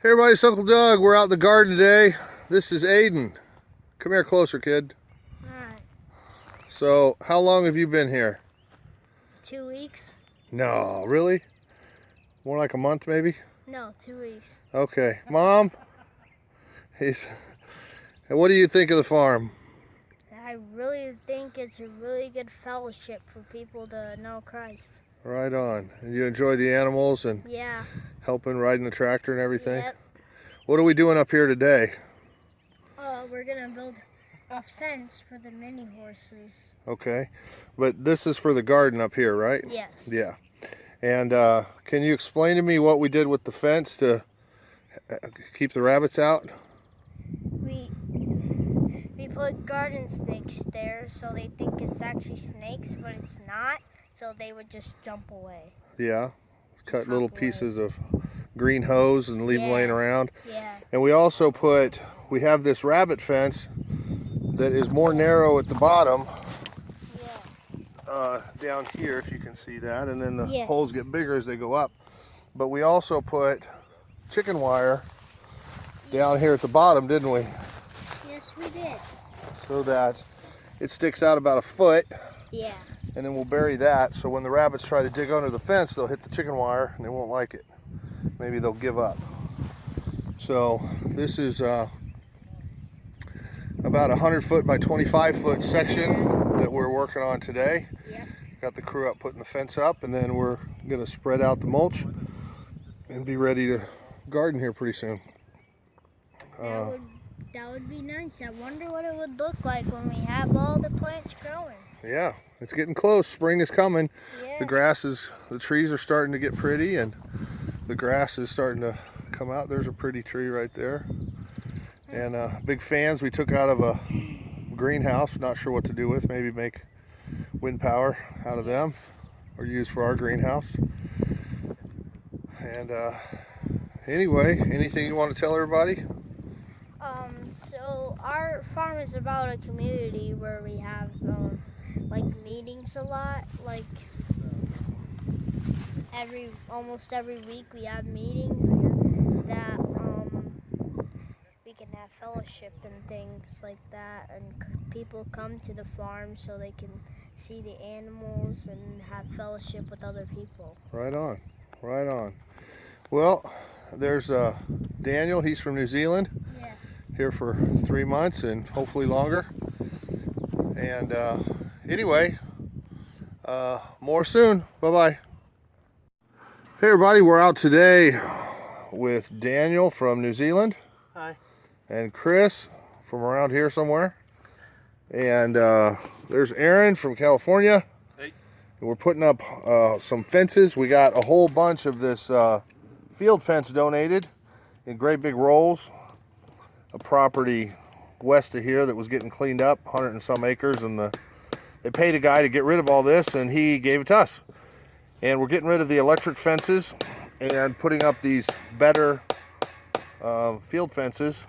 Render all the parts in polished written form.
Hey everybody, it's Uncle Doug. We're out in the garden today. This is Aiden. Come here closer, kid. Alright. So, how long have you been here? 2 weeks? No, really? More like a month, maybe? No, 2 weeks. Okay. Mom? And what do you think of the farm? I really think it's a really good fellowship for people to know Christ. Right on. And you enjoy the animals and Yeah. helping riding the tractor and everything? Yep. What are we doing up here today? We're gonna build a fence for the mini horses. Okay. But this is for the garden up here, right? Yes. Yeah. And can you explain to me what we did with the fence to keep the rabbits out? We put garden snakes there so they think it's actually snakes, but it's not. So they would just jump away. Yeah. Cut little pieces of green hose and leave them laying around. Yeah. And we also we have this rabbit fence that is more narrow at the bottom. Down here, if you can see that, and then the holes get bigger as they go up. But we also put chicken wire down here at the bottom, didn't we? Yes, we did. So that it sticks out about a foot. Yeah. And then we'll bury that, so when the rabbits try to dig under the fence, they'll hit the chicken wire and they won't like it. Maybe they'll give up. So this is about a 100-foot by 25-foot section that we're working on today. Yep. Got the crew up putting the fence up, and then we're gonna spread out the mulch and be ready to garden here pretty soon. That would be nice. I wonder what it would look like when we have all the plants growing. Yeah, it's getting close. Spring is coming. Yeah. The trees are starting to get pretty, and the grass is starting to come out. There's a pretty tree right there. And big fans we took out of a greenhouse. Not sure what to do with. Maybe make wind power out of them, or use for our greenhouse. And anyway, anything you want to tell everybody? So our farm is about a community where we have like meetings a lot. Like almost every week we have meetings that we can have fellowship and things like that, and people come to the farm so they can see the animals and have fellowship with other people. Right on, right on. Well, there's Daniel. He's from New Zealand. Yeah. Here for 3 months and hopefully longer. And anyway, more soon. Bye-bye. Hey everybody, we're out today with Daniel from New Zealand. Hi. And Chris from around here somewhere. And there's Aaron from California. Hey. And we're putting up some fences. We got a whole bunch of this field fence donated in great big rolls. A property west of here that was getting cleaned up, 100 and some acres, and they paid a guy to get rid of all this, and he gave it to us. And we're getting rid of the electric fences and putting up these better field fences.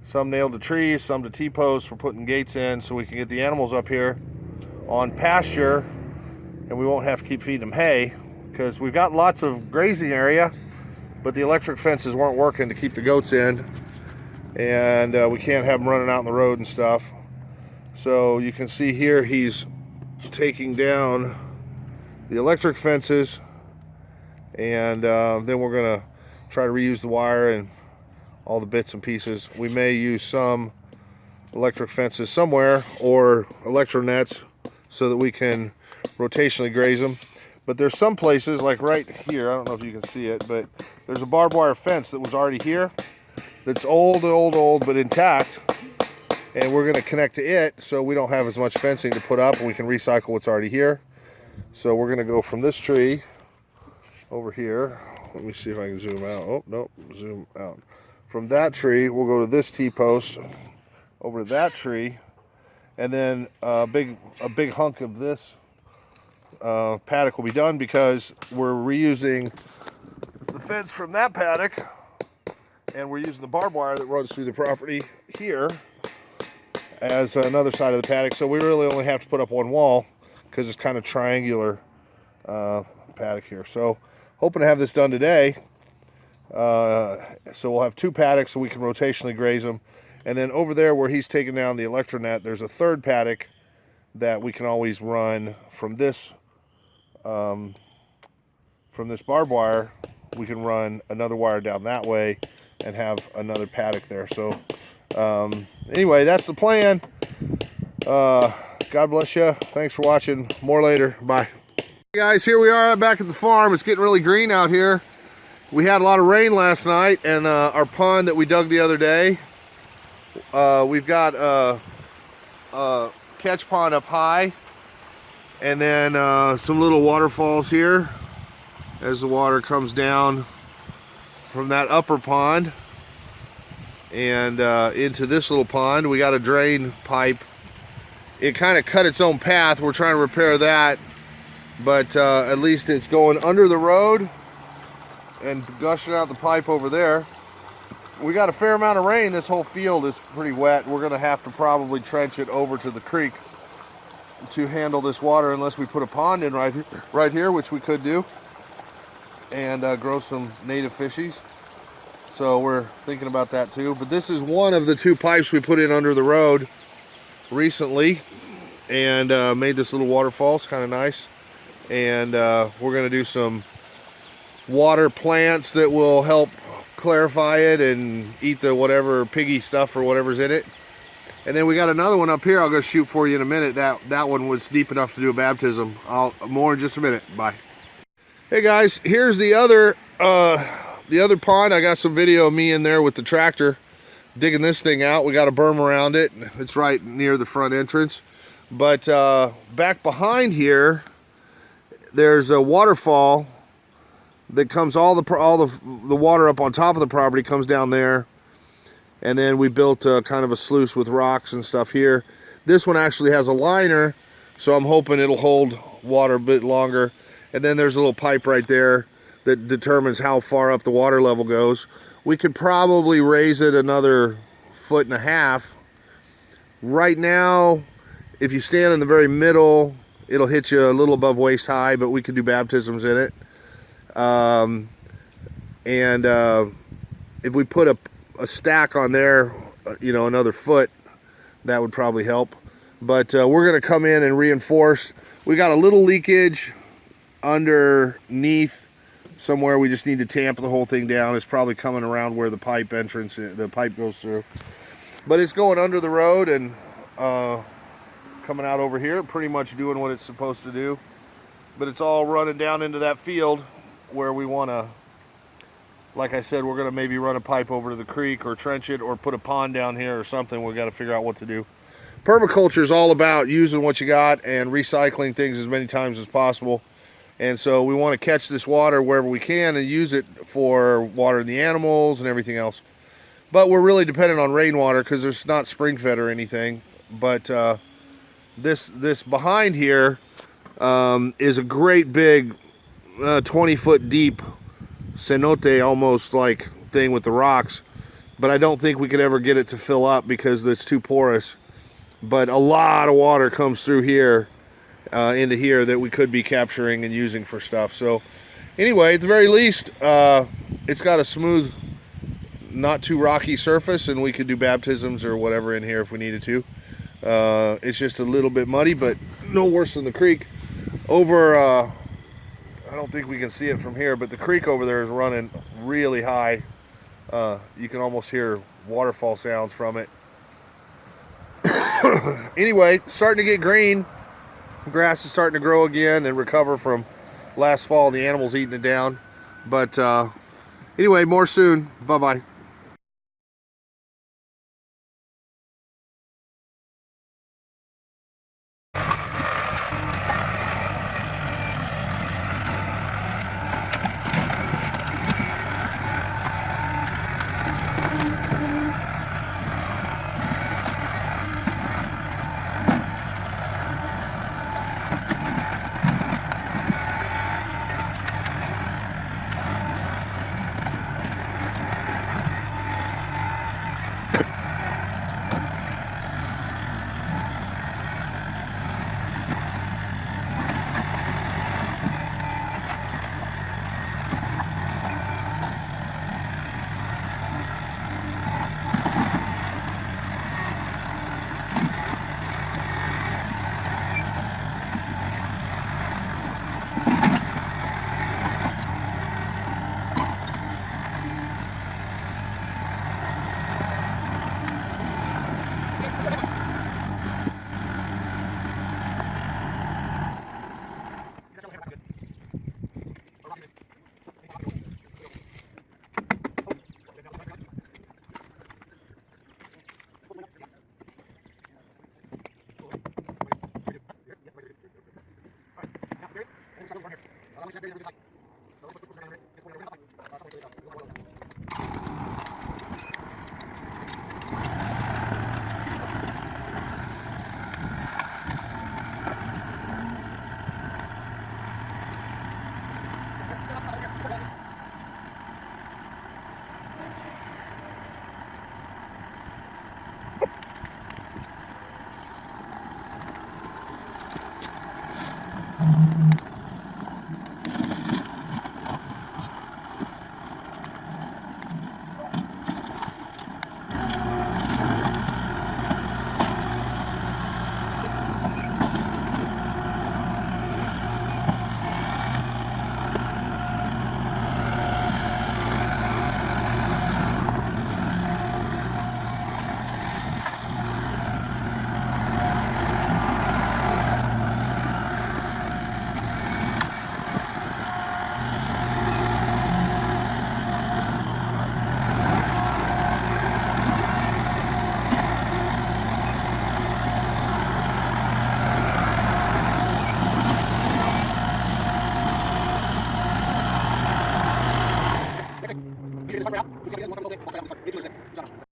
Some nailed to trees, some to T-posts. We're putting gates in so we can get the animals up here on pasture, and we won't have to keep feeding them hay, because we've got lots of grazing area, but the electric fences weren't working to keep the goats in. And we can't have them running out in the road and stuff. So you can see here he's taking down the electric fences, and then we're gonna try to reuse the wire and all the bits and pieces. We may use some electric fences somewhere, or electro nets, so that we can rotationally graze them. But there's some places, like right here, I don't know if you can see it, but there's a barbed wire fence that was already here that's old, but intact, and we're going to connect to it so we don't have as much fencing to put up, and we can recycle what's already here. So we're going to go from this tree over here. Let me see if I can zoom out. Oh, nope, zoom out. From that tree, we'll go to this T-post, over to that tree, and then a big hunk of this paddock will be done, because we're reusing the fence from that paddock, and we're using the barbed wire that runs through the property here as another side of the paddock. So we really only have to put up one wall, because it's kind of triangular paddock here. So hoping to have this done today. So we'll have 2 paddocks so we can rotationally graze them. And then over there where he's taking down the electronet, there's a 3rd paddock that we can always run from this barbed wire. We can run another wire down that way and have another paddock there. So anyway, that's the plan. God bless you. Thanks for watching. More later. Bye. Hey guys, here we are back at the farm. It's getting really green out here. We had a lot of rain last night, and our pond that we dug the other day, we've got a catch pond up high, and then some little waterfalls here as the water comes down from that upper pond and into this little pond. We got a drain pipe. It kind of cut its own path. We're trying to repair that, but at least it's going under the road and gushing out the pipe over there. We got a fair amount of rain. This whole field is pretty wet. We're gonna have to probably trench it over to the creek to handle this water, unless we put a pond in right here, which we could do, and grow some native fishies. So we're thinking about that too. But this is one of the 2 pipes we put in under the road recently, and made this little waterfall. It's kind of nice. And we're gonna do some water plants that will help clarify it and eat the whatever piggy stuff or whatever's in it. And then we got another one up here I'll go shoot for you in a minute. That one was deep enough to do a baptism. More in just a minute. Bye. Hey guys, here's the other pond. I got some video of me in there with the tractor digging this thing out. We got a berm around it. It's right near the front entrance. But back behind here, there's a waterfall that comes all the water up on top of the property comes down there, and then we built kind of a sluice with rocks and stuff here. This one actually has a liner, so I'm hoping it'll hold water a bit longer. And then there's a little pipe right there that determines how far up the water level goes. We could probably raise it another 1.5 feet. Right now, if you stand in the very middle, it'll hit you a little above waist high, but we could do baptisms in it. If we put a stack on there, another foot, that would probably help. But we're going to come in and reinforce. We got a little leakage underneath somewhere. We just need to tamp the whole thing down. It's probably coming around where the pipe goes through. But it's going under the road and coming out over here, pretty much doing what it's supposed to do. But it's all running down into that field where we want to, like I said, we're going to maybe run a pipe over to the creek or trench it or put a pond down here or something. We've got to figure out what to do. Permaculture is all about using what you got and recycling things as many times as possible. And so we want to catch this water wherever we can and use it for watering the animals and everything else. But we're really dependent on rainwater because there's not spring fed or anything. But this behind here is a great big 20-foot deep cenote almost like thing with the rocks, but I don't think we could ever get it to fill up because it's too porous. But a lot of water comes through here into here that we could be capturing and using for stuff. So anyway, at the very least, it's got a smooth, not too rocky surface, and we could do baptisms or whatever in here if we needed to. It's just a little bit muddy, but no worse than the creek. Over I don't think we can see it from here, but the creek over there is running really high. You can almost hear waterfall sounds from it. Anyway, starting to get green. Grass is starting to grow again and recover from last fall. The animals eating it down. But anyway, more soon. Bye-bye.